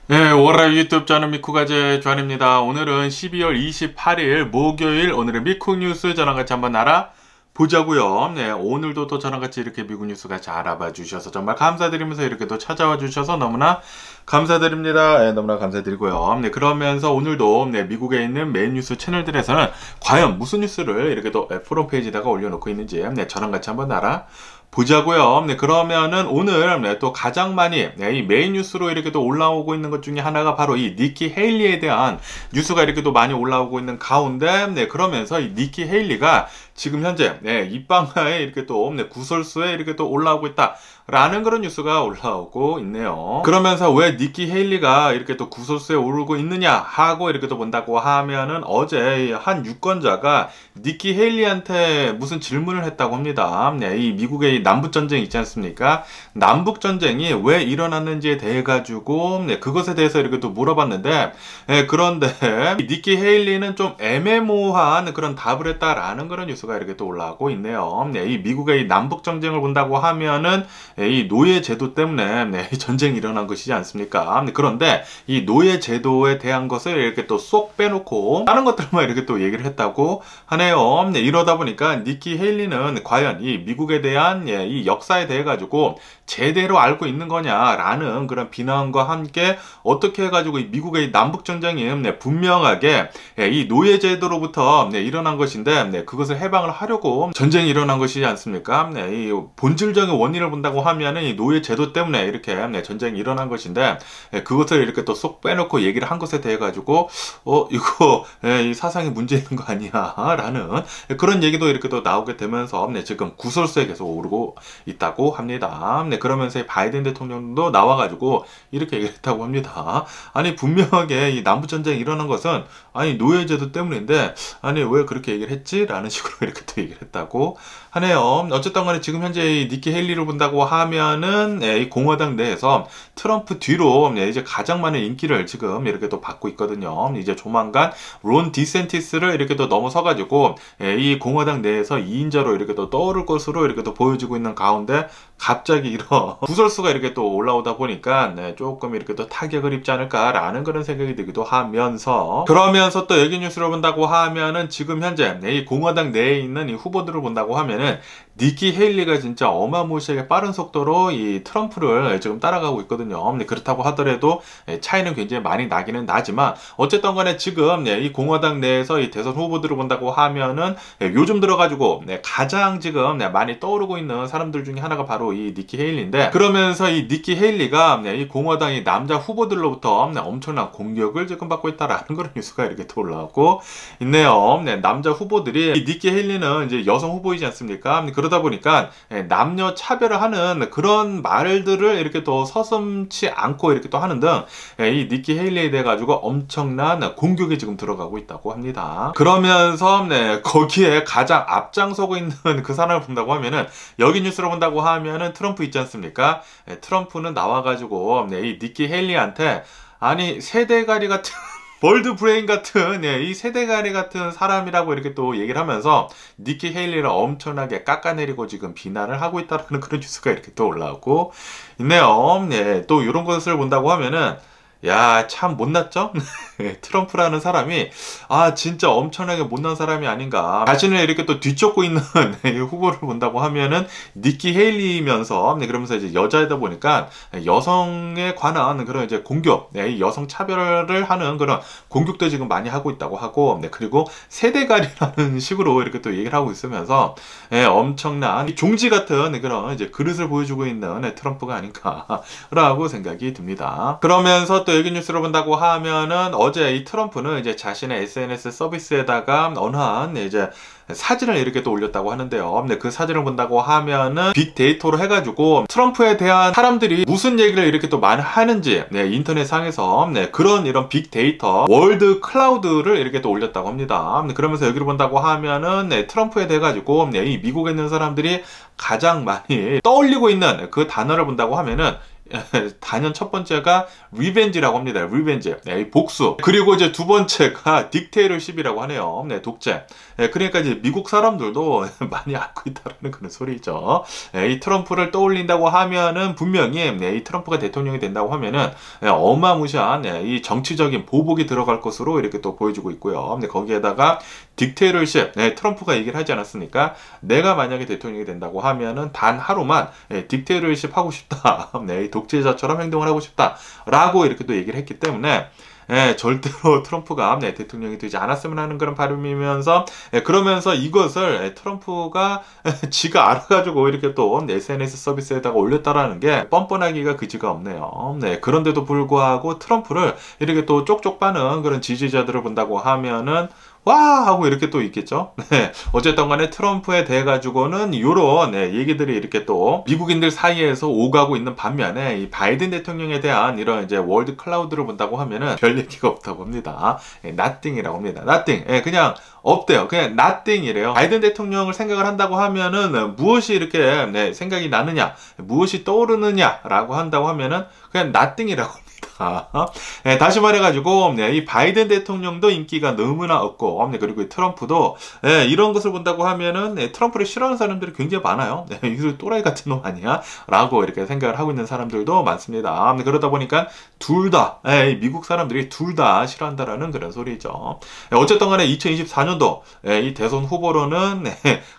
네, 월요일 유튜브 저는 미쿠가제 주한입니다. 오늘은 12월 28일 목요일, 오늘의 미국 뉴스 저랑 같이 한번 알아보자고요. 네, 오늘도 또 저랑 같이 이렇게 미국 뉴스 같이 알아봐 주셔서 정말 감사드리면서 이렇게 또 찾아와 주셔서 너무나 감사드립니다. 네, 너무나 감사드리고요. 네, 그러면서 오늘도 미국에 있는 메인 뉴스 채널들에서는 과연 무슨 뉴스를 이렇게 또 프론페이지에다가 올려놓고 있는지 저랑 같이 한번 보자고요. 네, 그러면은 오늘 또 가장 많이 이 메인 뉴스로 이렇게 또 올라오고 있는 것 중에 하나가 바로 이 니키 헤일리에 대한 뉴스가 이렇게 또 많이 올라오고 있는 가운데, 그러면서 이 니키 헤일리가 지금 현재 입방아에 이렇게 또 구설수에 이렇게 또 올라오고 있다 라는 그런 뉴스가 올라오고 있네요. 그러면서 왜 니키 헤일리가 이렇게 또 구설수에 오르고 있느냐 하고 이렇게 또 본다고 하면은, 어제 한 유권자가 니키 헤일리한테 무슨 질문을 했다고 합니다. 이 미국의 남북전쟁 있지 않습니까? 남북전쟁이 왜 일어났는지에 대해 가지고 그것에 대해서 이렇게 또 물어봤는데, 그런데 니키 헤일리는 좀 애매모호한 그런 답을 했다라는 그런 뉴스가 이렇게 또 올라오고 있네요. 이 미국의 남북전쟁을 본다고 하면은 이 노예제도 때문에 전쟁이 일어난 것이지 않습니까? 그런데 이 노예제도에 대한 것을 이렇게 또 쏙 빼놓고 다른 것들만 이렇게 또 얘기를 했다고 하네요. 이러다 보니까 니키 헤일리는 과연 이 미국에 대한 이 역사에 대해 가지고 제대로 알고 있는 거냐라는 그런 비난과 함께, 어떻게 해가지고 이 미국의 남북전쟁이 분명하게 이 노예제도로부터 일어난 것인데, 그것을 해방을 하려고 전쟁이 일어난 것이지 않습니까? 이 본질적인 원인을 본다고 하면은 이 노예제도 때문에 이렇게 전쟁이 일어난 것인데, 그것을 이렇게 또 쏙 빼놓고 얘기를 한 것에 대해 가지고 이거 이 사상에 문제 있는 거 아니야 라는 그런 얘기도 이렇게 또 나오게 되면서 지금 구설수에 계속 오르고 있다고 합니다. 그러면서 바이든 대통령도 나와가지고 이렇게 얘기를 했다고 합니다. 아니, 분명하게 이 남북전쟁이 일어난 것은 아니 노예제도 때문인데, 아니 왜 그렇게 얘기를 했지? 라는 식으로 이렇게 또 얘기를 했다고 하네요. 어쨌든 간에 지금 현재 이 니키 헤일리를 본다고 하면은 이 공화당 내에서 트럼프 뒤로 이제 가장 많은 인기를 지금 이렇게 또 받고 있거든요. 이제 조만간 론 디센티스를 이렇게 또 넘어서가지고 이 공화당 내에서 2인자로 이렇게 또 떠오를 것으로 이렇게 또 보여지고 있는 가운데, 갑자기 이런 구설수가 이렇게 또 올라오다 보니까 조금 이렇게 또 타격을 입지 않을까라는 그런 생각이 들기도 하면서, 그러면서 또 여기 뉴스를 본다고 하면은 지금 현재 이 공화당 내에 있는 이 후보들을 본다고 하면은 니키 헤일리가 진짜 어마무시하게 빠른 속도로 이 트럼프를 지금 따라가고 있거든요. 그렇다고 하더라도 차이는 굉장히 많이 나기는 나지만, 어쨌든 간에 지금 이 공화당 내에서 이 대선 후보들을 본다고 하면은 요즘 들어가지고 가장 지금 많이 떠오르고 있는 사람들 중에 하나가 바로 이 니키 헤일리인데, 그러면서 이 니키 헤일리가 이 공화당의 남자 후보들로부터 엄청난 공격을 지금 받고 있다라는 그런 뉴스가 이렇게 또 올라오고 있네요. 남자 후보들이, 이 니키 헤일리는 이제 여성 후보이지 않습니까? 그러다 보니까 남녀 차별을 하는 그런 말들을 이렇게 또 서슴지 않고 이렇게 또 하는 등 이 니키 헤일리에 대해 가지고 엄청난 공격이 지금 들어가고 있다고 합니다. 그러면서 거기에 가장 앞장서고 있는 그 사람을 본다고 하면은, 여기 뉴스를 본다고 하면은 트럼프 있지 않습니까? 트럼프는 나와가지고 이 니키 헤일리한테, 아니 세대가리 같은 볼드 브레인 같은 이 세대가리 같은 사람이라고 이렇게 또 얘기를 하면서 니키 헤일리를 엄청나게 깎아내리고 지금 비난을 하고 있다는 그런 뉴스가 이렇게 또 올라오고 있네요. 또 이런 것을 본다고 하면은, 야, 참 못났죠? 트럼프라는 사람이 진짜 엄청나게 못난 사람이 아닌가. 자신을 이렇게 또 뒤쫓고 있는 후보를 본다고 하면은 니키 헤일리면서, 그러면서 이제 여자이다 보니까 여성에 관한 그런 이제 공격, 여성 차별을 하는 그런 공격도 지금 많이 하고 있다고 하고, 그리고 세대가리라는 식으로 이렇게 또 얘기를 하고 있으면서 엄청난 종지 같은 그런 이제 그릇을 보여주고 있는 트럼프가 아닌가라고 생각이 듭니다. 그러면서 또 여기 뉴스를 본다고 하면은, 어제 이 트럼프는 이제 자신의 SNS 서비스에다가 어느 한 이제 사진을 이렇게 또 올렸다고 하는데요. 그 사진을 본다고 하면은 빅데이터로 해가지고 트럼프에 대한 사람들이 무슨 얘기를 이렇게 또 많이 하는지 인터넷 상에서 그런 이런 빅데이터 월드 클라우드를 이렇게 또 올렸다고 합니다. 그러면서 여기를 본다고 하면은 트럼프에 대해 가지고 이 미국에 있는 사람들이 가장 많이 떠올리고 있는 그 단어를 본다고 하면은 단연 첫 번째가 리벤지라고 합니다. 리벤지. 네, 복수. 그리고 이제 두 번째가 딕테이터십이라고 하네요. 네, 독재. 네, 그러니까 이제 미국 사람들도 많이 알고 있다는 그런 소리죠. 네, 이 트럼프를 떠올린다고 하면은 분명히 네, 이 트럼프가 대통령이 된다고 하면은 네, 어마무시한 네, 이 정치적인 보복이 들어갈 것으로 이렇게 또 보여주고 있고요. 네, 거기에다가 딕테이터십. 네, 트럼프가 얘기를 하지 않았습니까? 내가 만약에 대통령이 된다고 하면은 단 하루만 네, 딕테이터십 하고 싶다. 네, 독재자처럼 행동을 하고 싶다라고 이렇게 또 얘기를 했기 때문에 절대로 트럼프가 대통령이 되지 않았으면 하는 그런 바람이면서 그러면서 이것을 트럼프가 지가 알아가지고 이렇게 또 SNS 서비스에다가 올렸다라는 게 뻔뻔하기가 그지가 없네요. 그런데도 불구하고 트럼프를 이렇게 또 쪽쪽 빠는 그런 지지자들을 본다고 하면은 와! 하고 이렇게 또 있겠죠? 네. 어쨌든 간에 트럼프에 대해 가지고는 요런 얘기들이 이렇게 또 미국인들 사이에서 오가고 있는 반면에 이 바이든 대통령에 대한 이런 이제 월드 클라우드를 본다고 하면은 별 얘기가 없다고 합니다. nothing이라고 합니다. nothing. 그냥 없대요. 그냥 nothing이래요. 바이든 대통령을 생각을 한다고 하면은 무엇이 이렇게 생각이 나느냐, 무엇이 떠오르느냐라고 한다고 하면은 그냥 nothing이라고 합니다. 다시 말해가지고 이 바이든 대통령도 인기가 너무나 없고 그리고 트럼프도 이런 것을 본다고 하면은 트럼프를 싫어하는 사람들이 굉장히 많아요. 이거 또라이 같은 놈 아니야? 라고 이렇게 생각을 하고 있는 사람들도 많습니다. 그러다 보니까 둘 다 미국 사람들이 둘 다 싫어한다라는 그런 소리죠. 어쨌든 간에 2024년도 이 대선 후보로는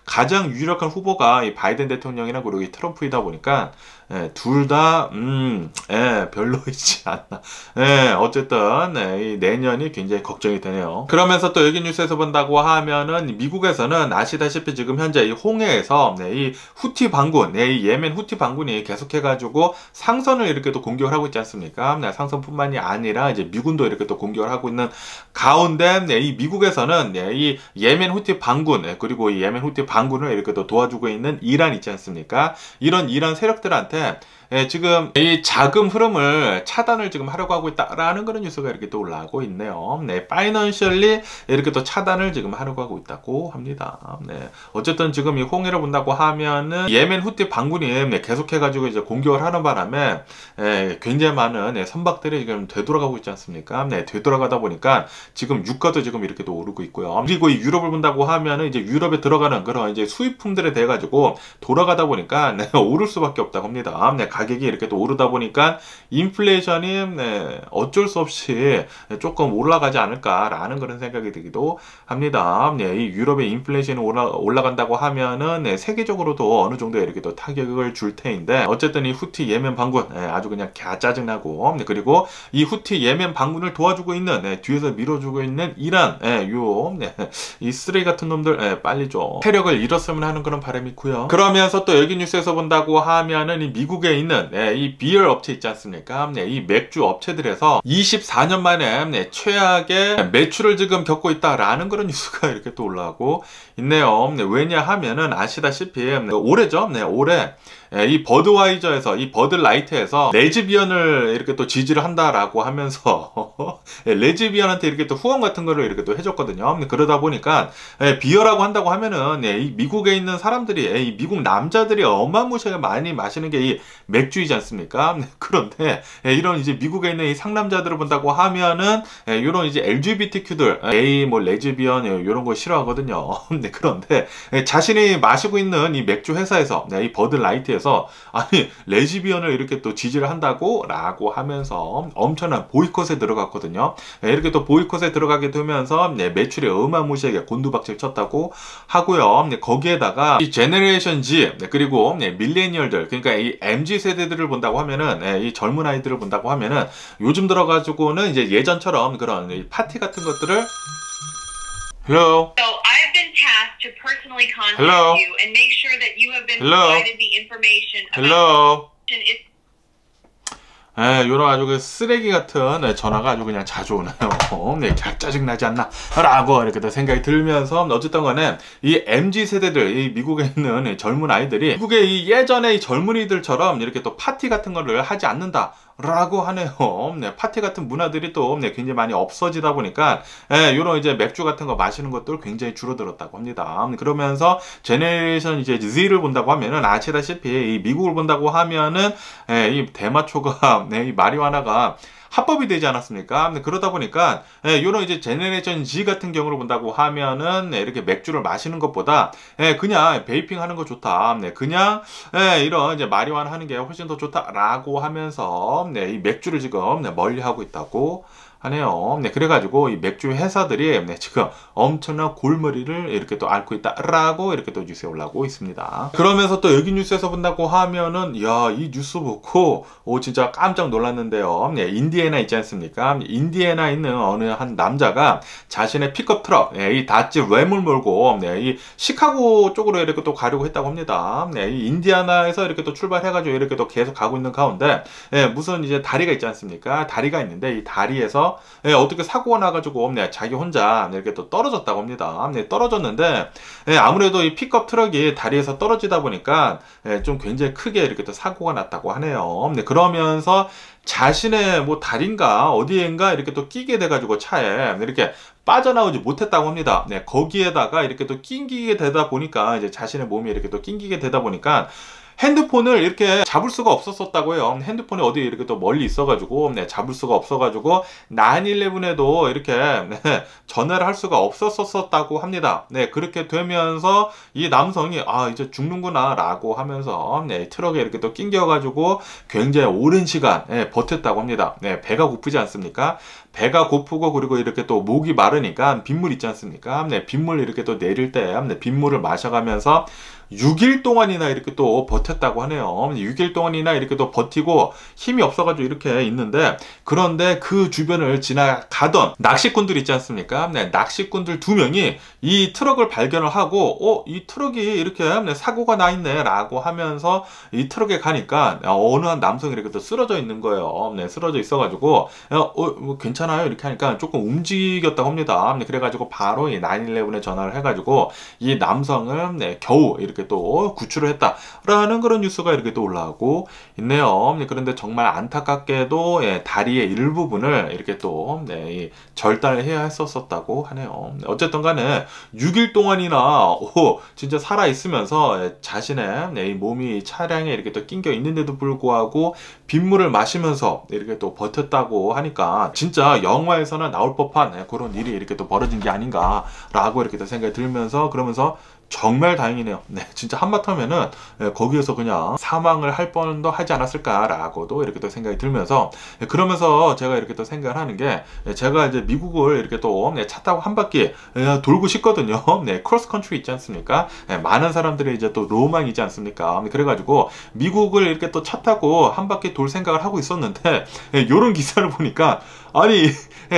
가장 유력한 후보가 이 바이든 대통령이나 그리고 이 트럼프이다 보니까 둘 다 별로이지 않나. 어쨌든 이 내년이 굉장히 걱정이 되네요. 그러면서 또 여기 뉴스에서 본다고 하면은 미국에서는 아시다시피 지금 현재 이 홍해에서 이 후티 반군, 이 예멘 후티 반군이 계속해가지고 상선을 이렇게 또 공격을 하고 있지 않습니까? 상선뿐만이 아니라 이제 미군도 이렇게 또 공격을 하고 있는 가운데 이 미국에서는 이 예멘 후티 반군 그리고 이 예멘 후티 반군을 이렇게 또 도와주고 있는 이란 있지 않습니까? 이런 이란 세력들한테 지금 이 자금 흐름을 차단을 지금 하려고 하고 있다라는 그런 뉴스가 이렇게 또 올라오고 있네요. 파이낸셜리 이렇게 또 차단을 지금 하려고 하고 있다고 합니다. 어쨌든 지금 이 홍해를 본다고 하면은 예멘 후티 반군이 계속해가지고 이제 공격을 하는 바람에 굉장히 많은 선박들이 지금 되돌아가고 있지 않습니까? 되돌아가다 보니까 지금 유가도 지금 이렇게 또 오르고 있고요. 그리고 이 유럽을 본다고 하면은 이제 유럽에 들어가는 그런 이제 수입품들에 대해 가지고 돌아가다 보니까 오를 수밖에 없다고 합니다. 가격이 이렇게 또 오르다 보니까 인플레이션이 어쩔 수 없이 조금 올라가지 않을까라는 그런 생각이 들기도 합니다. 이 유럽의 인플레이션이 올라간다고 하면은 세계적으로도 어느 정도 이렇게 또 타격을 줄 테인데 어쨌든 이 후티 예멘 반군 아주 그냥 짜증나고 그리고 이 후티 예멘 반군을 도와주고 있는 뒤에서 밀어주고 있는 이란 이 쓰레기 같은 놈들 빨리 좀 세력을 잃었으면 하는 그런 바람이 있고요. 그러면서 또 여기 뉴스에서 본다고 하면은 이 미국에 있는 이 비열 업체 있지 않습니까? 이 맥주 업체들에서 24년 만에 최악의 매출을 지금 겪고 있다라는 그런 뉴스가 이렇게 또 올라오고 있네요. 왜냐하면은 아시다시피 올해죠. 올해 이 버드와이저에서 이 버드라이트에서 레즈비언을 이렇게 또 지지를 한다라고 하면서 레즈비언한테 이렇게 또 후원 같은 거를 이렇게 또 해줬거든요. 그러다 보니까 비어라고 한다고 하면은 이 미국에 있는 사람들이 이 미국 남자들이 어마무시하게 많이 마시는 게 이 맥주이지 않습니까? 그런데 이런 이제 미국에 있는 이 상남자들을 본다고 하면은 이런 이제 LGBTQ들 게이 뭐 레즈비언 이런 거 싫어하거든요. 그런데 자신이 마시고 있는 이 맥주 회사에서 이 버드라이트에서 아니 레즈비언을 이렇게 또 지지를 한다고 라고 하면서 엄청난 보이콧에 들어갔거든요. 이렇게 또 보이콧에 들어가게 되면서 매출이 어마무시하게 곤두박질 쳤다고 하고요. 거기에다가 이 제너레이션 Z 그리고 밀레니얼들 그러니까 이 MZ 세대들을 본다고 하면은 이 젊은 아이들을 본다고 하면은 요즘 들어가지고는 이제 예전처럼 그런 이 파티 같은 것들을 Hello. So I've been tasked to personally contact Hello. you and make sure that you have been Hello. provided the information Hello. about 요런 아주 그 쓰레기 같은 전화가 아주 그냥 자주 오나요? 짜증나지 않나? 라고 이렇게 또 생각이 들면서 어쨌든 간에 이 MZ 세대들, 이 미국에 있는 젊은 아이들이 미국의 이 예전의 이 젊은이들처럼 이렇게 또 파티 같은 거를 하지 않는다. 라고 하네요. 네, 파티 같은 문화들이 또 굉장히 많이 없어지다 보니까 이런 이제 맥주 같은 거 마시는 것들 굉장히 줄어들었다고 합니다. 그러면서 제네레이션 이제 Z를 본다고 하면은 아시다시피 이 미국을 본다고 하면은 이 대마초가 이 마리화나가 합법이 되지 않았습니까? 그러다 보니까 이런 이제 제네레이션 Z 같은 경우를 본다고 하면은 이렇게 맥주를 마시는 것보다 그냥 베이핑 하는 거 좋다. 그냥 이런 이제 마리화나 하는 게 훨씬 더 좋다라고 하면서 이 맥주를 지금 멀리하고 있다고 하네요. 그래가지고 이 맥주 회사들이 지금 엄청난 골머리를 이렇게 또 앓고 있다라고 이렇게 또 뉴스에 올라오고 있습니다. 그러면서 또 여기 뉴스에서 본다고 하면은 야, 이 뉴스 보고 진짜 깜짝 놀랐는데요. 인디애나 있지 않습니까? 인디애나 있는 어느 한 남자가 자신의 픽업 트럭, 이 다찌 램을 몰고 이 시카고 쪽으로 이렇게 또 가려고 했다고 합니다. 이 인디애나에서 이렇게 또 출발해가지고 이렇게 또 계속 가고 있는 가운데 무슨 이제 다리가 있지 않습니까? 다리가 있는데 이 다리에서 어떻게 사고가 나가지고 자기 혼자 이렇게 또 떨어졌다고 합니다. 떨어졌는데 아무래도 이 픽업 트럭이 다리에서 떨어지다 보니까 좀 굉장히 크게 이렇게 또 사고가 났다고 하네요. 그러면서 자신의 뭐 다리인가 어디엔가 이렇게 또 끼게 돼가지고 차에 이렇게 빠져나오지 못했다고 합니다. 거기에다가 이렇게 또 낑기게 되다 보니까 이제 자신의 몸이 이렇게 또 낑기게 되다 보니까 핸드폰을 이렇게 잡을 수가 없었다고 해요. 핸드폰이 어디 이렇게 또 멀리 있어가지고 잡을 수가 없어가지고 911에도 이렇게 전화를 할 수가 없었다고 합니다. 그렇게 되면서 이 남성이 이제 죽는구나 라고 하면서 트럭에 이렇게 또 낑겨가지고 굉장히 오랜 시간 버텼다고 합니다. 배가 고프지 않습니까? 배가 고프고 그리고 이렇게 또 목이 마르니까 빗물 있지 않습니까? 빗물 이렇게 또 내릴 때 빗물을 마셔가면서 6일 동안이나 이렇게 또 버텼다고 하네요. 6일 동안이나 이렇게 또 버티고 힘이 없어가지고 이렇게 있는데, 그런데 그 주변을 지나가던 낚시꾼들 있지 않습니까? 낚시꾼들 2명이 이 트럭을 발견을 하고 이 트럭이 이렇게 사고가 나 있네 라고 하면서 이 트럭에 가니까 어느 한 남성이 이렇게 또 쓰러져 있는 거예요. 쓰러져 있어가지고 뭐 괜찮아요 이렇게 하니까 조금 움직였다고 합니다. 그래가지고 바로 이 911에 전화를 해가지고 이 남성을 겨우 이렇게 또 구출을 했다라는 그런 뉴스가 이렇게 또 올라오고 있네요. 그런데 정말 안타깝게도 다리의 일부분을 이렇게 또 절단을 해야 했었다고 하네요. 어쨌든 간에 6일 동안이나 진짜 살아 있으면서 자신의 이 몸이 차량에 이렇게 또 낑겨 있는데도 불구하고 빗물을 마시면서 이렇게 또 버텼다고 하니까 진짜 영화에서나 나올 법한 그런 일이 이렇게 또 벌어진 게 아닌가라고 이렇게 또 생각이 들면서, 그러면서 정말 다행이네요. 진짜 한바탕면은 거기에서 그냥 사망을 할 뻔도 하지 않았을까라고도 이렇게 또 생각이 들면서, 그러면서 제가 이렇게 또 생각을 하는 게, 제가 이제 미국을 이렇게 또 차 타고 한 바퀴 돌고 싶거든요. 크로스 컨트리 있지 않습니까? 많은 사람들이 이제 또 로망이지 않습니까? 그래가지고 미국을 이렇게 또 차 타고 한 바퀴 돌 생각을 하고 있었는데, 요런 기사를 보니까 아니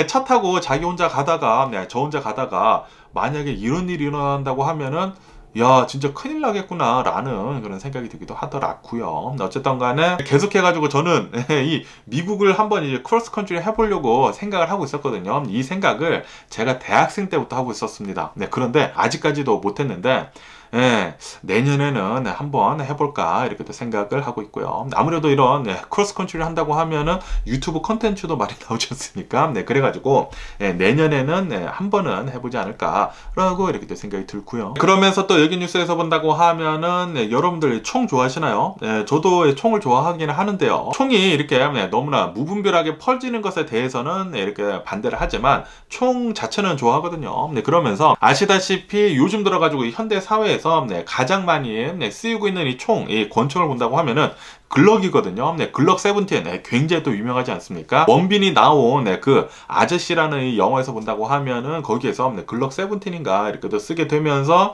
차 타고 자기 혼자 가다가 저 혼자 가다가 만약에 이런 일이 일어난다고 하면은 야 진짜 큰일 나겠구나 라는 그런 생각이 들기도 하더라고요. 어쨌든 간에 계속해가지고 저는 이 미국을 한번 이제 크로스 컨트리 해보려고 생각을 하고 있었거든요. 이 생각을 제가 대학생 때부터 하고 있었습니다. 그런데 아직까지도 못했는데 내년에는 한번 해볼까 이렇게 또 생각을 하고 있고요. 아무래도 이런 크로스 컨트리를 한다고 하면은 유튜브 컨텐츠도 많이 나오지 않습니까? 그래가지고 내년에는 한 번은 해보지 않을까라고 이렇게 또 생각이 들고요. 그러면서 또 여기 뉴스에서 본다고 하면은 여러분들 총 좋아하시나요? 저도 총을 좋아하기는 하는데요. 총이 이렇게 너무나 무분별하게 퍼지는 것에 대해서는 이렇게 반대를 하지만 총 자체는 좋아하거든요. 그러면서 아시다시피 요즘 들어가지고 현대 사회에 가장 많이 쓰이고 있는 이 총, 이 권총을 본다고 하면은 글럭이거든요. 글럭 17 굉장히 또 유명하지 않습니까? 원빈이 나온 그 아저씨라는 이 영화에서 본다고 하면은 거기에서 글럭 17인가 이렇게 또 쓰게 되면서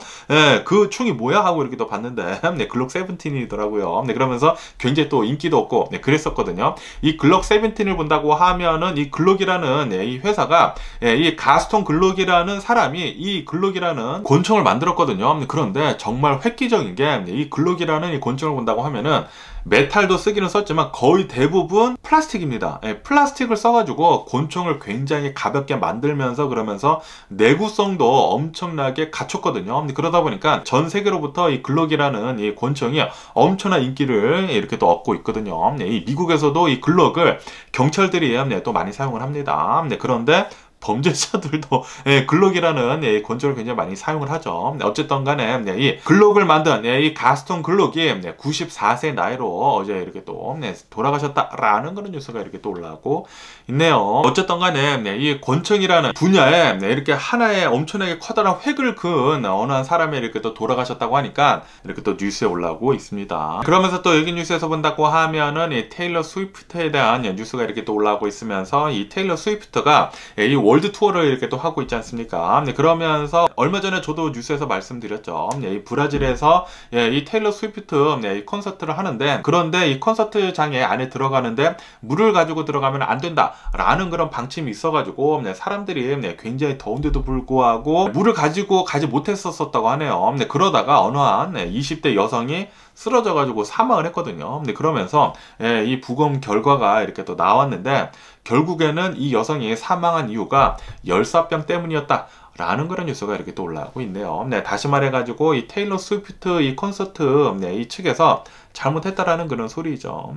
그 총이 뭐야 하고 이렇게 또 봤는데 글럭 17이더라고요. 그러면서 굉장히 또 인기도 없고 그랬었거든요. 이 글럭 17을 본다고 하면은 이 글럭이라는 이 회사가 이 가스톤 글럭이라는 사람이 이 글럭이라는 권총을 만들었거든요. 그런데 정말 획기적인 게 이 글럭이라는 이 권총을 본다고 하면은 메탈도 쓰기는 썼지만 거의 대부분 플라스틱입니다. 플라스틱을 써가지고 권총을 굉장히 가볍게 만들면서 그러면서 내구성도 엄청나게 갖췄거든요. 그러다 보니까 전 세계로부터 이 글록이라는 이 권총이 엄청난 인기를 이렇게 또 얻고 있거든요. 이 미국에서도 이 글록을 경찰들이 또 많이 사용을 합니다. 그런데 범죄자들도 글록이라는 권총을 굉장히 많이 사용을 하죠. 어쨌든 간에 이 글록을 만든 이 가스톤 글록이 94세 나이로 어제 이렇게 또 돌아가셨다라는 그런 뉴스가 이렇게 또 올라오고 있네요. 어쨌든 간에 이 권총이라는 분야에 이렇게 하나의 엄청나게 커다란 획을 그은 어느 한 사람이 이렇게 또 돌아가셨다고 하니까 이렇게 또 뉴스에 올라오고 있습니다. 그러면서 또 여기 뉴스에서 본다고 하면은 이 테일러 스위프트에 대한 뉴스가 이렇게 또 올라오고 있으면서 이 테일러 스위프트가 이 월드 투어를 이렇게 또 하고 있지 않습니까? 그러면서 얼마 전에 저도 뉴스에서 말씀드렸죠. 이 브라질에서 이 테일러 스위프트 이 콘서트를 하는데, 그런데 이 콘서트장에 안에 들어가는데 물을 가지고 들어가면 안 된다라는 그런 방침이 있어가지고 사람들이 굉장히 더운데도 불구하고 물을 가지고 가지 못했었다고 하네요. 그러다가 어느 한 20대 여성이 쓰러져가지고 사망을 했거든요. 그러면서 이 부검 결과가 이렇게 또 나왔는데, 결국에는 이 여성이 사망한 이유가 열사병 때문이었다 라는 그런 뉴스가 이렇게 또 올라오고 있네요. 다시 말해가지고 이 테일러 스위프트 이 콘서트 이 측에서 잘못했다라는 그런 소리죠.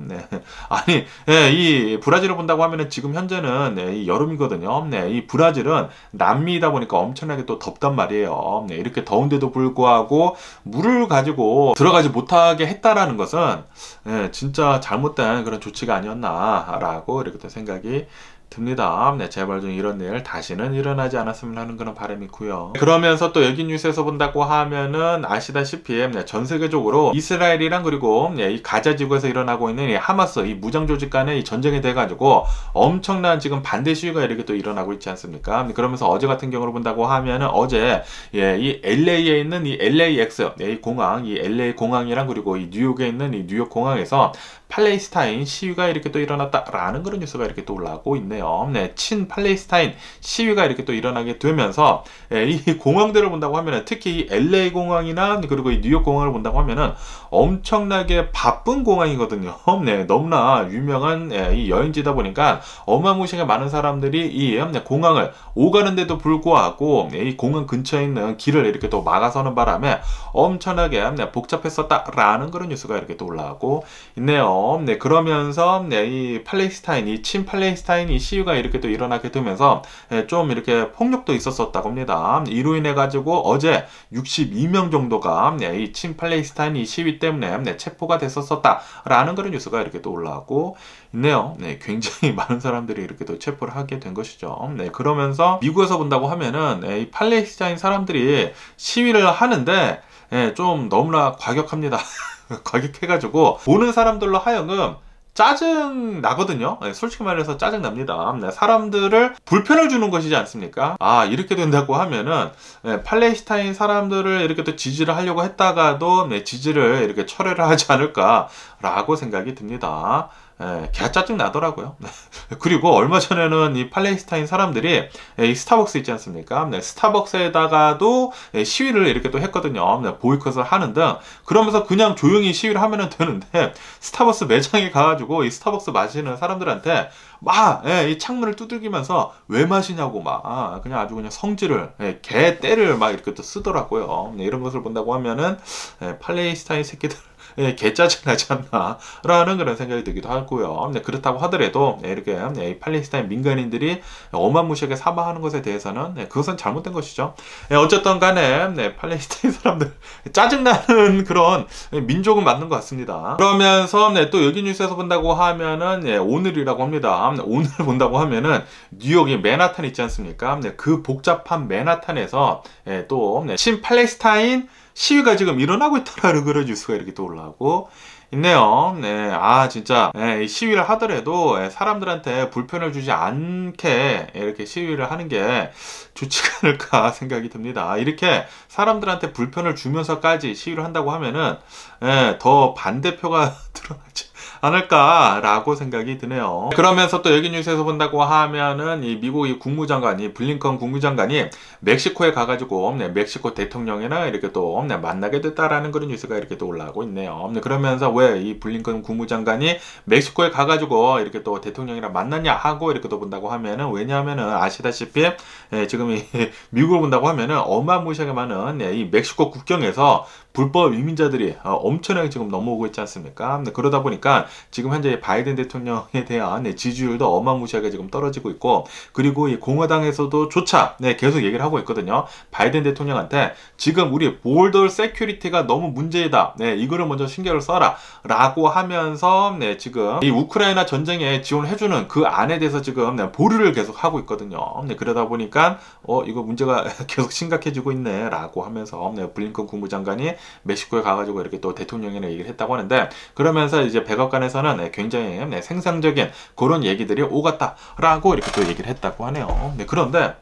아니, 이 브라질을 본다고 하면은 지금 현재는 이 여름이거든요. 이 브라질은 남미이다 보니까 엄청나게 또 덥단 말이에요. 이렇게 더운데도 불구하고 물을 가지고 들어가지 못하게 했다라는 것은 진짜 잘못된 그런 조치가 아니었나라고 이렇게 또 생각이 듭니다. 제발 좀 이런 일 다시는 일어나지 않았으면 하는 그런 바람이 있고요. 그러면서 또 여기 뉴스에서 본다고 하면은 아시다시피 전 세계적으로 이스라엘이랑 그리고 이 가자 지구에서 일어나고 있는 이 하마스 이 무장 조직 간의 이 전쟁이 돼가지고 엄청난 지금 반대 시위가 이렇게 또 일어나고 있지 않습니까? 그러면서 어제 같은 경우로 본다고 하면은 어제 이 LA에 있는 이 LAX 이 공항, 이 LA 공항이랑 그리고 이 뉴욕에 있는 이 뉴욕 공항에서 팔레스타인 시위가 이렇게 또 일어났다라는 그런 뉴스가 이렇게 또 올라오고 있네요. 친 팔레스타인 시위가 이렇게 또 일어나게 되면서 이 공항들을 본다고 하면은 특히 이 LA 공항이나 그리고 이 뉴욕 공항을 본다고 하면은 엄청나게 바쁜 공항이거든요. 너무나 유명한 이 여행지다 보니까 어마무시하게 많은 사람들이 이 공항을 오가는데도 불구하고 이 공항 근처에 있는 길을 이렇게 또 막아서는 바람에 엄청나게 복잡했었다라는 그런 뉴스가 이렇게 또 올라오고 있네요. 그러면서 이 팔레스타인, 이 친 팔레스타인 이 시위가 이렇게 또 일어나게 되면서 좀 이렇게 폭력도 있었었다고 합니다. 이로 인해 가지고 어제 62명 정도가 이 친 팔레스타인 이 시위 때문에 체포가 됐었다라는 그런 뉴스가 이렇게 또 올라오고 있네요. 굉장히 많은 사람들이 이렇게 또 체포를 하게 된 것이죠. 그러면서 미국에서 본다고 하면은 이 팔레스타인 사람들이 시위를 하는데 좀 너무나 과격합니다. 과격해가지고 보는 사람들로 하여금 짜증 나거든요. 솔직히 말해서 짜증 납니다. 사람들을 불편을 주는 것이지 않습니까? 이렇게 된다고 하면은 팔레스타인 사람들을 이렇게 또 지지를 하려고 했다가도 지지를 이렇게 철회를 하지 않을까라고 생각이 듭니다. 개 짜증 나더라고요. 그리고 얼마 전에는 이 팔레스타인 사람들이 이 스타벅스 있지 않습니까? 스타벅스에다가도 시위를 이렇게 또 했거든요. 보이콧을 하는 등. 그러면서 그냥 조용히 시위를 하면 되는데 스타벅스 매장에 가가지고 이 스타벅스 마시는 사람들한테 막 이 창문을 두들기면서 왜 마시냐고 막 그냥 아주 그냥 성질을 개 떼를 막 이렇게 또 쓰더라고요. 이런 것을 본다고 하면은 팔레스타인 새끼들 개 짜증나지 않나 라는 그런 생각이 들기도 하고요. 그렇다고 하더라도 이렇게 팔레스타인 민간인들이 어마무시하게 사망하는 것에 대해서는 그것은 잘못된 것이죠. 어쨌든 간에 팔레스타인 사람들 짜증나는 그런 민족은 맞는 것 같습니다. 그러면서 또 여기 뉴스에서 본다고 하면은 오늘이라고 합니다. 오늘 본다고 하면은 뉴욕의 맨하탄 있지 않습니까? 그 복잡한 맨하탄에서 또 친팔레스타인 시위가 지금 일어나고 있다라는 그런 뉴스가 이렇게 또 올라오고 있네요. 진짜 시위를 하더라도 사람들한테 불편을 주지 않게 이렇게 시위를 하는 게 좋지가 않을까 생각이 듭니다. 이렇게 사람들한테 불편을 주면서까지 시위를 한다고 하면은 더 반대표가 드러나지 않을까라고 생각이 드네요. 그러면서 또 여기 뉴스에서 본다고 하면은 이 미국의 국무장관이 블링컨 국무장관이 멕시코에 가가지고 멕시코 대통령이나 이렇게 또 만나게 됐다라는 그런 뉴스가 이렇게 또 올라오고 있네요. 그러면서 왜 이 블링컨 국무장관이 멕시코에 가가지고 이렇게 또 대통령이랑 만났냐 하고 이렇게 또 본다고 하면은 왜냐하면은 아시다시피 지금 이 미국을 본다고 하면은 어마무시하게 많은 이 멕시코 국경에서 불법 이민자들이 엄청나게 지금 넘어오고 있지 않습니까? 그러다 보니까 지금 현재 바이든 대통령에 대한 지지율도 어마무시하게 지금 떨어지고 있고, 그리고 이 공화당에서도 조차 계속 얘기를 하고 있거든요. 바이든 대통령한테 지금 우리 보더 세큐리티가 너무 문제이다. 이거를 먼저 신경을 써라. 라고 하면서 지금 이 우크라이나 전쟁에 지원해주는 그 안에 대해서 지금 보류를 계속 하고 있거든요. 그러다 보니까 이거 문제가 계속 심각해지고 있네. 라고 하면서 블링컨 국무장관이 멕시코에 가가지고 이렇게 또 대통령이랑 얘기를 했다고 하는데, 그러면서 이제 백악관에서는 굉장히 생산적인 그런 얘기들이 오갔다라고 이렇게 또 얘기를 했다고 하네요. 그런데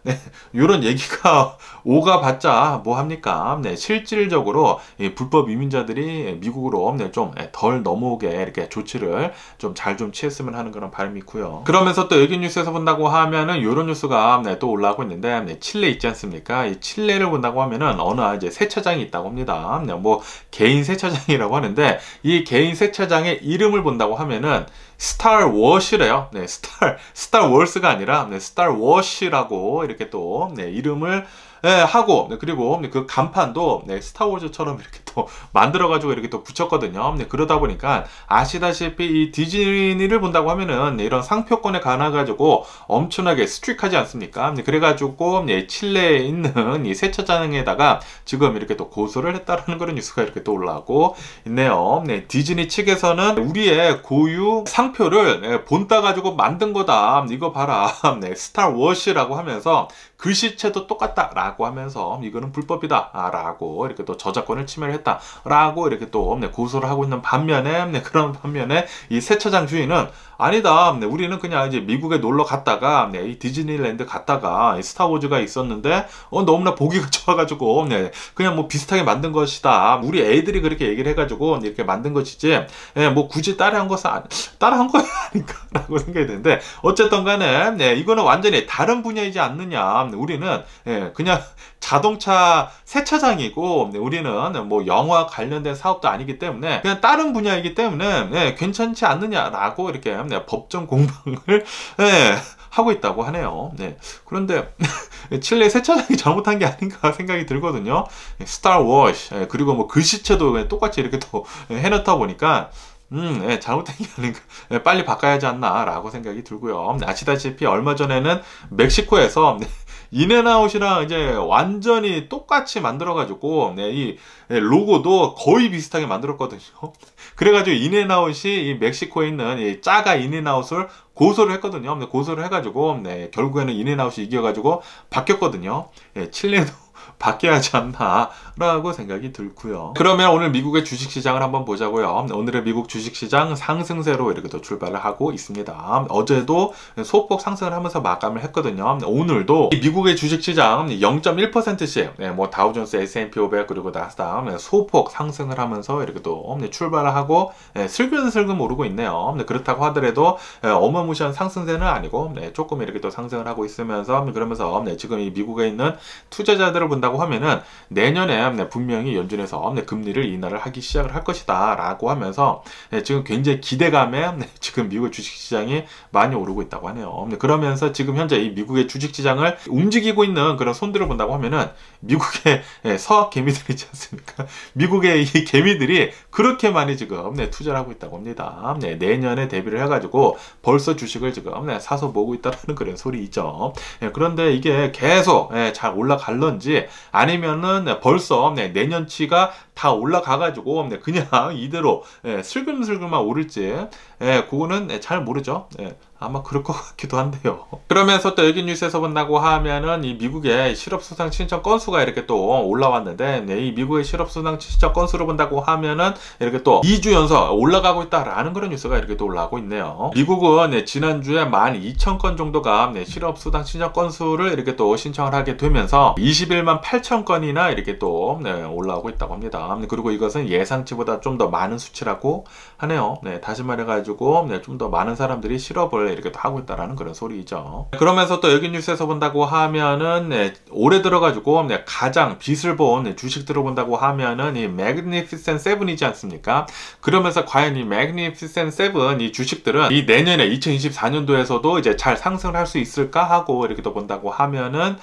이런 얘기가 오가봤자 뭐 합니까? 실질적으로 이 불법 이민자들이 미국으로 좀 덜 넘어오게 이렇게 조치를 좀 잘 좀 취했으면 하는 그런 바람이 있고요. 그러면서 또 여기 뉴스에서 본다고 하면은 이런 뉴스가 또 올라오고 있는데, 칠레 있지 않습니까? 이 칠레를 본다고 하면은 어느 이제 세차장이 있다고 합니다. 뭐 개인 세차장이라고 하는데, 이 개인 세차장의 이름을 본다고 하면은 스타워시래요. 스타워스가 아니라 스타워시라고 이렇게 또 이름을 하고, 그리고 그 간판도 스타워즈처럼 이렇게 또 만들어가지고 이렇게 또 붙였거든요. 그러다 보니까 아시다시피 이 디즈니를 본다고 하면은 이런 상표권에 관해가지고 엄청나게 스트릭하지 않습니까? 그래가지고 칠레에 있는 이 세차장에다가 지금 이렇게 또 고소를 했다라는 그런 뉴스가 이렇게 또 올라오고 있네요. 디즈니 측에서는 우리의 고유 상표를 본따 가지고 만든 거다. 이거 봐라. 스타워시라고 하면서 글씨체도 똑같다라고 하면서 이거는 불법이다 라고 이렇게 또 저작권을 침해를 했다라고 이렇게 또 고소를 하고 있는 반면에, 그런 반면에 이 세차장 주인은 아니다. 우리는 그냥 이제 미국에 놀러 갔다가 이 디즈니랜드 갔다가 스타워즈가 있었는데 너무나 보기가 좋아가지고 그냥 뭐 비슷하게 만든 것이다. 우리 애들이 그렇게 얘기를 해가지고 이렇게 만든 것이지 뭐 굳이 따라한 것은 따라한 거야 아닌가라고 생각이 드는데, 어쨌든 간에 이거는 완전히 다른 분야이지 않느냐. 우리는 그냥 자동차 세차장이고 우리는 뭐 영화 관련된 사업도 아니기 때문에 그냥 다른 분야이기 때문에 괜찮지 않느냐라고 이렇게 법정 공방을 하고 있다고 하네요. 그런데 칠레 세차장이 잘못한 게 아닌가 생각이 들거든요. 스타워시 그리고 뭐 글씨체도 똑같이 이렇게 또 해놓다 보니까 잘못된 게 아닌가, 빨리 바꿔야지 않나 라고 생각이 들고요. 아시다시피 얼마 전에는 멕시코에서 인앤아웃이랑 이제 완전히 똑같이 만들어가지고 이 로고도 거의 비슷하게 만들었거든요. 그래가지고 인앤아웃이 이 멕시코에 있는 이 짜가 인앤아웃을 고소를 했거든요. 고소를 해가지고 결국에는 인앤아웃이 이겨가지고 바뀌었거든요. 칠레도 바뀌어야 하지 않나 라고 생각이 들고요. 그러면 오늘 미국의 주식시장을 한번 보자고요. 오늘의 미국 주식시장 상승세로 이렇게 또 출발을 하고 있습니다. 어제도 소폭 상승을 하면서 마감을 했거든요. 오늘도 미국의 주식시장 0.1%씩 뭐 다우존스, S&P 500 그리고 나스닥 소폭 상승을 하면서 이렇게 또 출발을 하고 슬금슬금 오르고 있네요. 그렇다고 하더라도 어마무시한 상승세는 아니고 조금 이렇게 또 상승을 하고 있으면서, 그러면서 지금 이 미국에 있는 투자자들을 본다고 하면은 내년에 분명히 연준에서 금리를 인하를 하기 시작을 할 것이다 라고 하면서 지금 굉장히 기대감에 지금 미국 주식시장이 많이 오르고 있다고 하네요. 그러면서 지금 현재 이 미국의 주식시장을 움직이고 있는 그런 손들을 본다고 하면은 미국의 서학 개미들 있지 않습니까? 미국의 이 개미들이 그렇게 많이 지금 투자를 하고 있다고 합니다. 내년에 대비를 해가지고 벌써 주식을 지금 사서 모으고 있다는 그런 소리이죠. 그런데 이게 계속 잘 올라갈런지 아니면은 벌써 내년치가 다 올라가가지고 그냥 이대로 슬금슬금만 오를지 그거는 잘 모르죠. 아마 그럴 것 같기도 한데요. 그러면서 또 여기 뉴스에서 본다고 하면은 이 미국의 실업수당 신청 건수가 이렇게 또 올라왔는데, 이 미국의 실업수당 신청 건수를 본다고 하면은 이렇게 또 2주 연속 올라가고 있다라는 그런 뉴스가 이렇게 또 올라오고 있네요. 미국은 지난주에 12,000건 정도가 실업수당 신청 건수를 이렇게 또 신청을 하게 되면서 21만 8천 건이나 이렇게 또 올라오고 있다고 합니다. 합니다. 그리고 이것은 예상치보다 좀 더 많은 수치라고 하네요. 네, 다시 말해가지고 네, 좀 더 많은 사람들이 실업을 이렇게 또 하고 있다라는 그런 소리죠. 그러면서 또 여기 뉴스에서 본다고 하면은 네, 올해 들어가지고 네, 가장 빚을 본 네, 주식들을 본다고 하면은 이 Magnificent Seven이지 않습니까? 그러면서 과연 이 Magnificent Seven 이 주식들은 이 내년에 2024년도에서도 이제 잘 상승을 할 수 있을까 하고 이렇게 또 본다고 하면은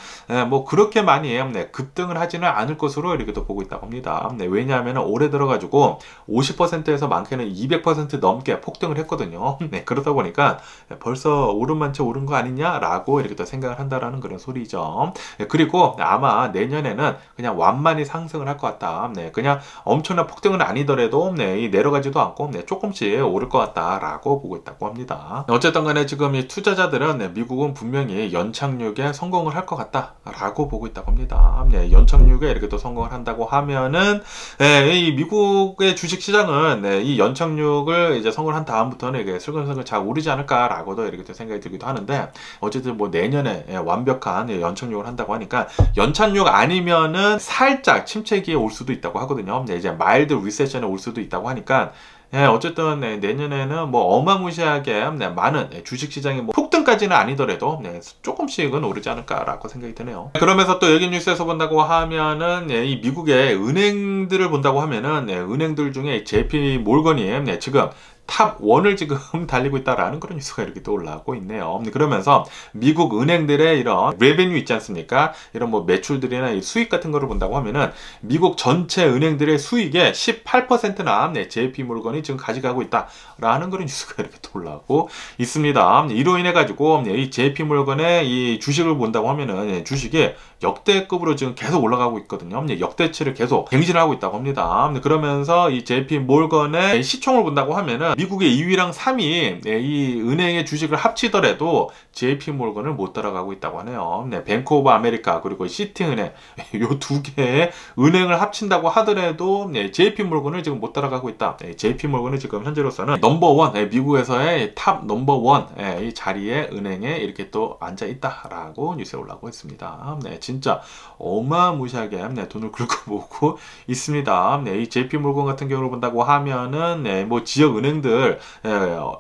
뭐 그렇게 많이 네, 급등을 하지는 않을 것으로 이렇게 또 보고 있다고 합니다. 네, 왜냐하면 올해 들어가지고 50%에서 많게는 200% 넘게 폭등을 했거든요. 네, 그러다 보니까 벌써 오름만치 오른 거 아니냐라고 이렇게 또 생각을 한다라는 그런 소리죠. 네, 그리고 아마 내년에는 그냥 완만히 상승을 할 것 같다. 네, 그냥 엄청난 폭등은 아니더라도 네, 내려가지도 않고 네, 조금씩 오를 것 같다라고 보고 있다고 합니다. 어쨌든 간에 지금 이 투자자들은 네, 미국은 분명히 연착륙에 성공을 할 것 같다라고 보고 있다고 합니다. 네, 연착륙에 이렇게 또 성공을 한다고 하면은 네, 이 미국의 주식 시장은 네, 이 연착륙을 이제 성공을 한 다음부터는 이게 슬금슬금 잘 오르지 않을까라고도 이렇게 또 생각이 들기도 하는데 어쨌든 뭐 내년에 완벽한 연착륙을 한다고 하니까 연착륙 아니면은 살짝 침체기에 올 수도 있다고 하거든요. 네, 이제 마일드 리세션에 올 수도 있다고 하니까 네, 어쨌든 네, 내년에는 뭐 어마무시하게 네, 많은 네, 주식시장이 뭐 폭등까지는 아니더라도 네, 조금씩은 오르지 않을까라고 생각이 드네요. 그러면서 또 여기 뉴스에서 본다고 하면은 네, 이 미국의 은행들을 본다고 하면은 네, 은행들 중에 JP 몰건이 네, 지금 탑 1을 지금 달리고 있다라는 그런 뉴스가 이렇게 또 올라오고 있네요. 그러면서 미국 은행들의 이런 레베뉴 있지 않습니까? 이런 뭐 매출들이나 수익 같은 거를 본다고 하면은 미국 전체 은행들의 수익의 18%나 네, JP 몰건이 지금 가져가고 있다라는 그런 뉴스가 이렇게 또 올라오고 있습니다. 이로 인해 가지고 이 JP 몰건의 이 주식을 본다고 하면은 주식이 역대급으로 지금 계속 올라가고 있거든요. 역대치를 계속 갱신하고 있다고 합니다. 그러면서 이 JP 몰건의 시총을 본다고 하면은 미국의 2위랑 3위 이 은행의 주식을 합치더라도 JP 몰건을 못 따라가고 있다고 하네요. 네, 뱅크 오브 아메리카 그리고 시티은행 요 두 개의 은행을 합친다고 하더라도 네, JP 몰건을 지금 못 따라가고 있다. 네, JP 몰건은 지금 현재로서는 넘버원 미국에서의 탑 넘버원 이 자리에 은행에 이렇게 또 앉아 있다라고 뉴스에 올라오고 있습니다. 네, 진짜 어마무시하게 네, 돈을 긁고 모으고 있습니다. 네, 이 JP 몰건 같은 경우를 본다고 하면은 네, 뭐 지역 은행들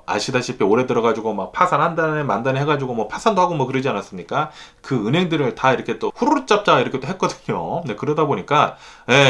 아시다시피 올해 들어가지고 막 파산한다네 만다네 해가지고 뭐 파산도 하고 뭐 그러지 않았습니까? 그 은행들을 다 이렇게 또 후루룩 잡자 이렇게 또 했거든요. 네, 그러다 보니까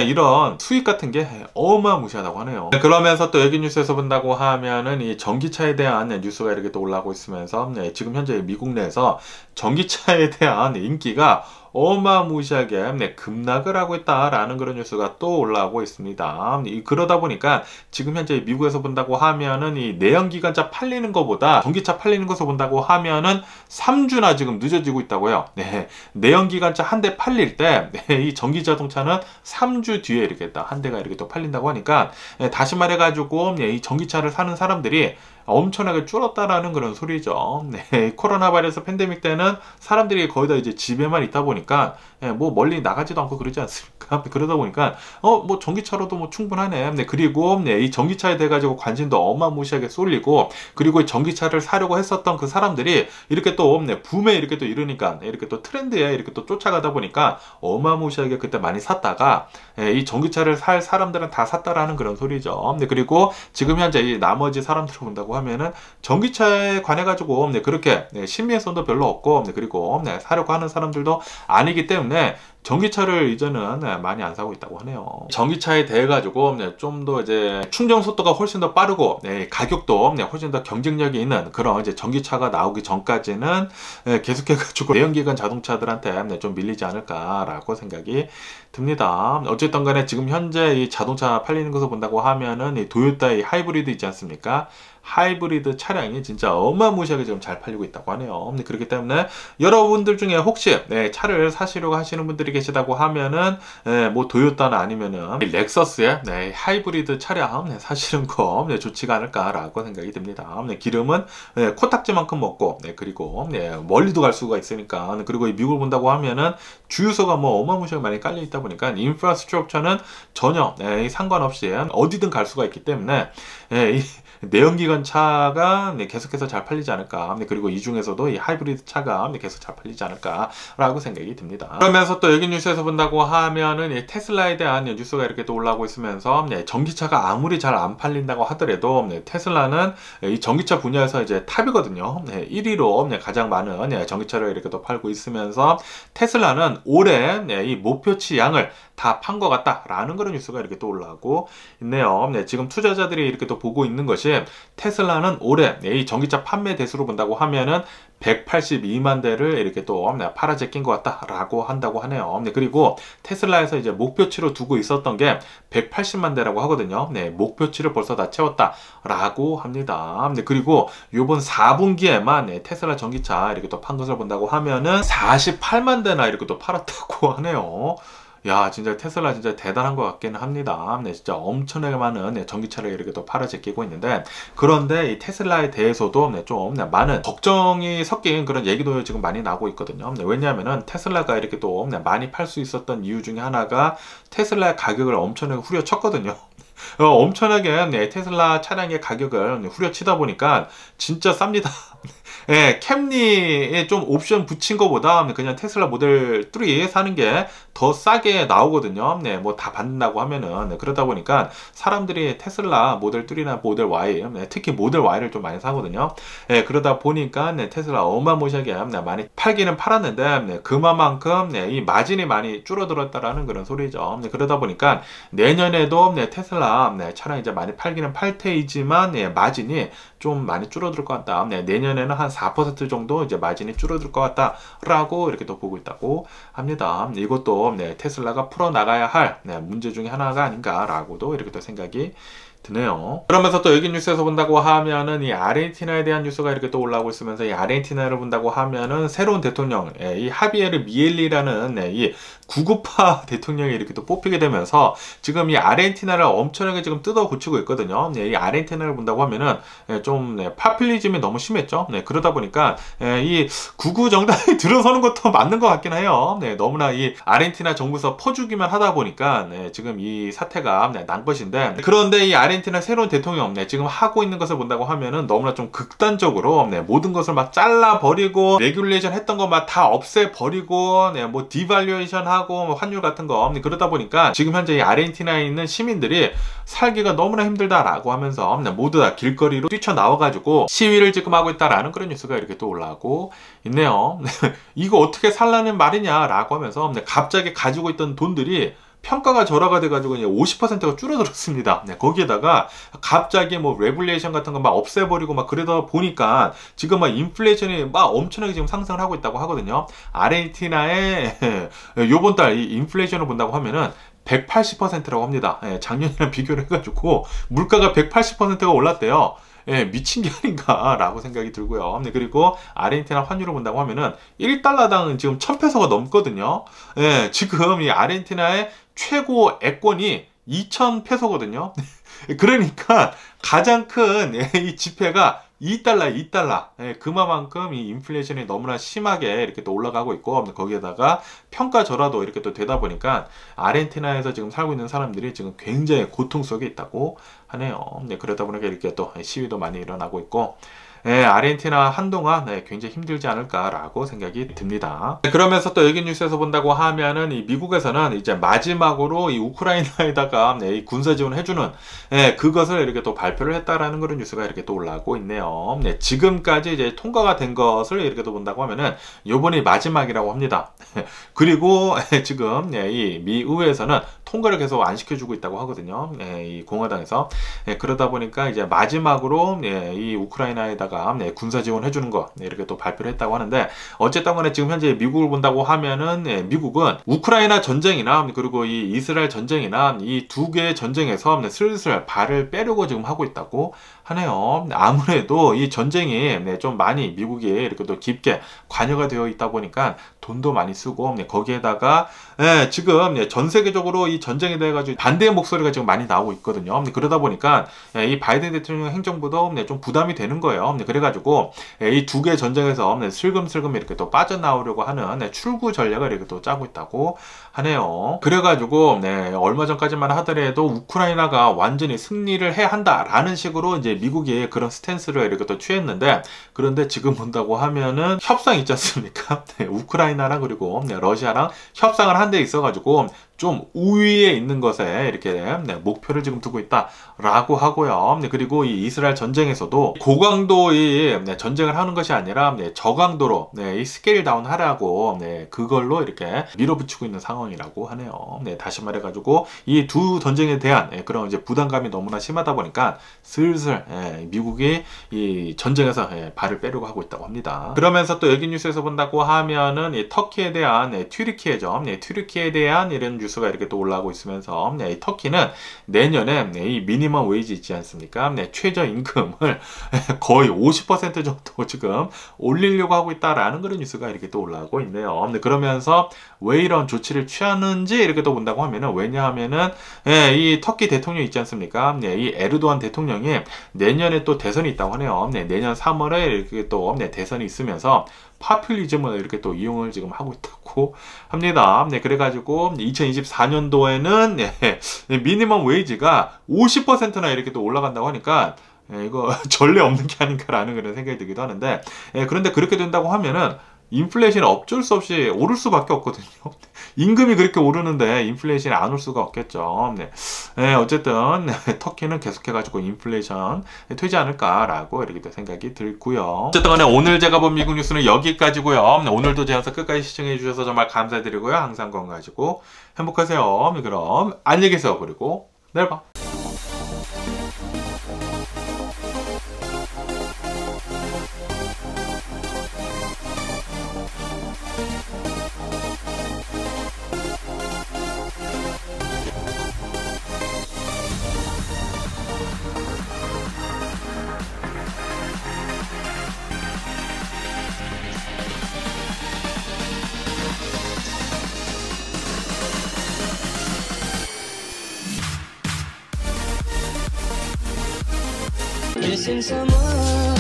이런 수익 같은 게 어마무시하다고 하네요. 네, 그러면서 또 여기 뉴스에서 본다고 하면은 이 전기차에 대한 뉴스가 이렇게 또 올라오고 있으면서 지금 현재 미국 내에서 전기차에 대한 인기가 어마무시하게 급락을 하고 있다라는 그런 뉴스가 또 올라오고 있습니다. 그러다 보니까 지금 현재 미국에서 본다고 하면은 이 내연기관차 팔리는 것보다 전기차 팔리는 것을 본다고 하면은 3주나 지금 늦어지고 있다고요. 네, 내연기관차 한 대 팔릴 때 이 전기자동차는 3주 뒤에 이렇게 한 대가 이렇게 또 팔린다고 하니까 다시 말해가지고 이 전기차를 사는 사람들이 엄청나게 줄었다라는 그런 소리죠. 네, 코로나 바이러스 팬데믹 때는 사람들이 거의 다 이제 집에만 있다 보니까 뭐 멀리 나가지도 않고 그러지 않습니까? 그러다 보니까 뭐 전기차로도 뭐 충분하네. 네, 그리고 이 전기차에 대해 가지고 관심도 어마무시하게 쏠리고 그리고 이 전기차를 사려고 했었던 그 사람들이 이렇게 또 붐에 이렇게 또 이르니까 이렇게 또 트렌드에 이렇게 또 쫓아가다 보니까 어마무시하게 그때 많이 샀다가 이 전기차를 살 사람들은 다 샀다라는 그런 소리죠. 네, 그리고 지금 현재 이 나머지 사람들을 본다고 하면은 전기차에 관해 가지고 그렇게 신빙성도 별로 없고 그리고 사려고 하는 사람들도 아니기 때문에 전기차를 이제는 많이 안 사고 있다고 하네요. 전기차에 대해 가지고 좀 더 이제 충전 속도가 훨씬 더 빠르고 가격도 훨씬 더 경쟁력이 있는 그런 이제 전기차가 나오기 전까지는 계속해 가지고 내연기관 자동차들한테 좀 밀리지 않을까라고 생각이 듭니다. 어쨌든 간에 지금 현재 이 자동차 팔리는 것을 본다고 하면은 이 도요타의 하이브리드 있지 않습니까? 하이브리드 차량이 진짜 어마무시하게 지금 잘 팔리고 있다고 하네요. 그렇기 때문에 여러분들 중에 혹시 차를 사시려고 하시는 분들이 계시다고 하면은 뭐 도요타나 아니면은 렉서스의 하이브리드 차량 사시는 거 좋지가 않을까라고 생각이 듭니다. 기름은 코딱지만큼 먹고 그리고 멀리도 갈 수가 있으니까 그리고 이 미국을 본다고 하면은 주유소가 뭐 어마무시하게 많이 깔려 있다 보니까 인프라스트럭처는 전혀 상관없이 어디든 갈 수가 있기 때문에 내연기관 차가 계속해서 잘 팔리지 않을까. 그리고 이 중에서도 이 하이브리드 차가 계속 잘 팔리지 않을까라고 생각이 듭니다. 그러면서 또 여기 뉴스에서 본다고 하면은 이 테슬라에 대한 뉴스가 이렇게 또 올라오고 있으면서 전기차가 아무리 잘 안 팔린다고 하더라도 테슬라는 이 전기차 분야에서 이제 탑이거든요. 1위로 가장 많은 전기차를 이렇게 또 팔고 있으면서 테슬라는 올해 이 목표치 양을 다 판 것 같다라는 그런 뉴스가 이렇게 또 올라오고 있네요. 지금 투자자들이 이렇게 또 보고 있는 것이 테슬라는 올해 이 전기차 판매 대수로 본다고 하면은 182만 대를 이렇게 또 팔아 제낀 것 같다라고 한다고 하네요. 그리고 테슬라에서 이제 목표치로 두고 있었던 게 180만 대라고 하거든요. 목표치를 벌써 다 채웠다라고 합니다. 그리고 이번 4분기에만 테슬라 전기차 이렇게 또 판 것을 본다고 하면은 48만 대나 이렇게 또 팔았다고 하네요. 야, 진짜 테슬라 진짜 대단한 것 같기는 합니다. 진짜 엄청나게 많은 전기차를 이렇게 또 팔아 제끼고 있는데, 그런데 이 테슬라에 대해서도 좀 많은 걱정이 섞인 그런 얘기도 지금 많이 나오고 있거든요. 왜냐하면은 테슬라가 이렇게 또 많이 팔 수 있었던 이유 중에 하나가 테슬라의 가격을 엄청나게 후려쳤거든요. 엄청나게 테슬라 차량의 가격을 후려치다 보니까 진짜 쌉니다. 캠리에 좀 옵션 붙인 것보다 그냥 테슬라 모델 3 사는 게 더 싸게 나오거든요. 뭐 다 받는다고 하면은. 그러다 보니까 사람들이 테슬라 모델 3나 모델 Y, 특히 모델 Y를 좀 많이 사거든요. 그러다 보니까 테슬라 어마무시하게 많이 팔기는 팔았는데 그만큼 이 마진이 많이 줄어들었다라는 그런 소리죠. 그러다 보니까 내년에도 테슬라 차량 이제 많이 팔기는 팔 테이지만 마진이 좀 많이 줄어들 것 같다. 내년에는 한 4% 정도 이제 마진이 줄어들 것 같다라고 이렇게 또 보고 있다고 합니다. 이것도 테슬라가 풀어나가야 할 문제 중에 하나가 아닌가라고도 이렇게 또 생각이 드네요. 그러면서 또 여기 뉴스에서 본다고 하면은 이 아르헨티나에 대한 뉴스가 이렇게 또 올라오고 있으면서 이 아르헨티나를 본다고 하면은 새로운 대통령, 이 하비에르 미엘리라는 이 구구파 대통령이 이렇게 또 뽑히게 되면서 지금 이 아르헨티나를 엄청나게 지금 뜯어 고치고 있거든요. 이 아르헨티나를 본다고 하면은 좀 파퓰리즘이 너무 심했죠. 그러다 보니까 이 구구 정당이 들어서는 것도 맞는 것 같긴 해요. 너무나 이 아르헨티나 정부에서 퍼주기만 하다 보니까 지금 이 사태가 난 것인데, 그런데 이 아르헨티나 새로운 대통령 지금 하고 있는 것을 본다고 하면은 너무나 좀 극단적으로 모든 것을 막 잘라버리고 레귤레이션 했던 거 막 다 없애버리고 뭐 디발루에이션 하고 뭐 환율 같은 거, 그러다 보니까 지금 현재 이 아르헨티나에 있는 시민들이 살기가 너무나 힘들다라고 하면서 모두 다 길거리로 뛰쳐나와가지고 시위를 지금 하고 있다라는 그런 뉴스가 이렇게 또 올라오고 있네요. 이거 어떻게 살라는 말이냐라고 하면서 갑자기 가지고 있던 돈들이 평가가 절하가 돼가지고 50%가 줄어들었습니다. 거기에다가 갑자기 뭐 레귤레이션 같은 거 막 없애버리고 막 그러다 보니까 지금 막 인플레이션이 막 엄청나게 지금 상승을 하고 있다고 하거든요. 아르헨티나의 요번 달 이 인플레이션을 본다고 하면은 180%라고 합니다. 작년이랑 비교를 해가지고 물가가 180%가 올랐대요. 미친 게 아닌가라고 생각이 들고요. 그리고 아르헨티나 환율을 본다고 하면은 1달러당은 지금 1000페소가 넘거든요. 지금 이 아르헨티나의 최고 액권이 2000페소거든요. 그러니까 가장 큰 이 지폐가 2달러. 그만큼 이 인플레이션이 너무나 심하게 이렇게 또 올라가고 있고, 거기에다가 평가 절하도 이렇게 또 되다 보니까 아르헨티나에서 지금 살고 있는 사람들이 지금 굉장히 고통 속에 있다고 하네요. 그러다 보니까 이렇게 또 시위도 많이 일어나고 있고, 아르헨티나 한동안 굉장히 힘들지 않을까라고 생각이 듭니다. 그러면서 또 여기 뉴스에서 본다고 하면은 이 미국에서는 이제 마지막으로 이 우크라이나에다가 이 군사 지원을 해주는 그것을 이렇게 또 발표를 했다라는 그런 뉴스가 이렇게 또 올라오고 있네요. 지금까지 이제 통과가 된 것을 이렇게 또 본다고 하면은 요번이 마지막이라고 합니다. 그리고 지금 이 미의회에서는 통과를 계속 안 시켜주고 있다고 하거든요. 이 공화당에서. 그러다 보니까 이제 마지막으로 이 우크라이나에다가 군사 지원 해주는 거 이렇게 또 발표를 했다고 하는데, 어쨌든 간에 지금 현재 미국을 본다고 하면은 미국은 우크라이나 전쟁이나 그리고 이 이스라엘 전쟁이나 이 두 개의 전쟁에서 슬슬 발을 빼려고 지금 하고 있다고 하네요. 아무래도 이 전쟁이 좀 많이 미국이 이렇게 또 깊게 관여가 되어 있다 보니까 돈도 많이 쓰고, 거기에다가 지금 전 세계적으로 이 전쟁에 대해 가지고 반대의 목소리가 지금 많이 나오고 있거든요. 그러다 보니까 이 바이든 대통령 행정부도 좀 부담이 되는 거예요. 그래가지고 이 두 개의 전쟁에서 슬금슬금 이렇게 또 빠져나오려고 하는 출구 전략을 이렇게 또 짜고 있다고 하네요. 그래가지고 얼마 전까지만 하더라도 우크라이나가 완전히 승리를 해야 한다라는 식으로 이제 미국이 그런 스탠스를 이렇게 또 취했는데, 그런데 지금 본다고 하면은 협상 있지 않습니까? 네, 우크라이나랑 그리고 러시아랑 협상을 한 데 있어가지고 좀 우위에 있는 것에 이렇게 목표를 지금 두고 있다라고 하고요. 그리고 이 이스라엘 전쟁에서도 고강도의 전쟁을 하는 것이 아니라 저강도로 이 스케일 다운 하라고 그걸로 이렇게 밀어붙이고 있는 상황이라고 하네요. 다시 말해가지고 이 두 전쟁에 대한 그런 이제 부담감이 너무나 심하다 보니까 슬슬 미국이 이 전쟁에서 발을 빼려고 하고 있다고 합니다. 그러면서 또 여기 뉴스에서 본다고 하면은 이 터키에 대한 튀르키예죠. 튀르키에 대한 이런 뉴스가 이렇게 또 올라오고 있으면서 이 터키는 내년에 이 미니멈 웨이지 있지 않습니까? 최저임금을 거의 50% 정도 지금 올리려고 하고 있다라는 그런 뉴스가 이렇게 또 올라오고 있네요. 그러면서 왜 이런 조치를 취하는지 이렇게 또 본다고 하면은, 왜냐하면은 이 터키 대통령 있지 않습니까? 이 에르도안 대통령이 내년에 또 대선이 있다고 하네요. 내년 3월에 이렇게 또 대선이 있으면서 파퓰리즘을 이렇게 또 이용을 지금 하고 있다고 합니다. 그래가지고 2024년도에는 미니멈 웨이지가 50%나 이렇게 또 올라간다고 하니까 이거 전례 없는 게 아닌가라는 그런 생각이 들기도 하는데, 그런데 그렇게 된다고 하면은 인플레이션이 어쩔 수 없이 오를 수밖에 없거든요. 임금이 그렇게 오르는데 인플레이션이 안 올 수가 없겠죠. 어쨌든 터키는 계속해가지고 인플레이션 되지 않을까라고 이렇게 생각이 들고요. 어쨌든 간에 오늘 제가 본 미국 뉴스는 여기까지고요. 오늘도 제 영상 끝까지 시청해 주셔서 정말 감사드리고요. 항상 건강하시고 행복하세요. 그럼 안녕히 계세요. 그리고 내일 봐. Missing someone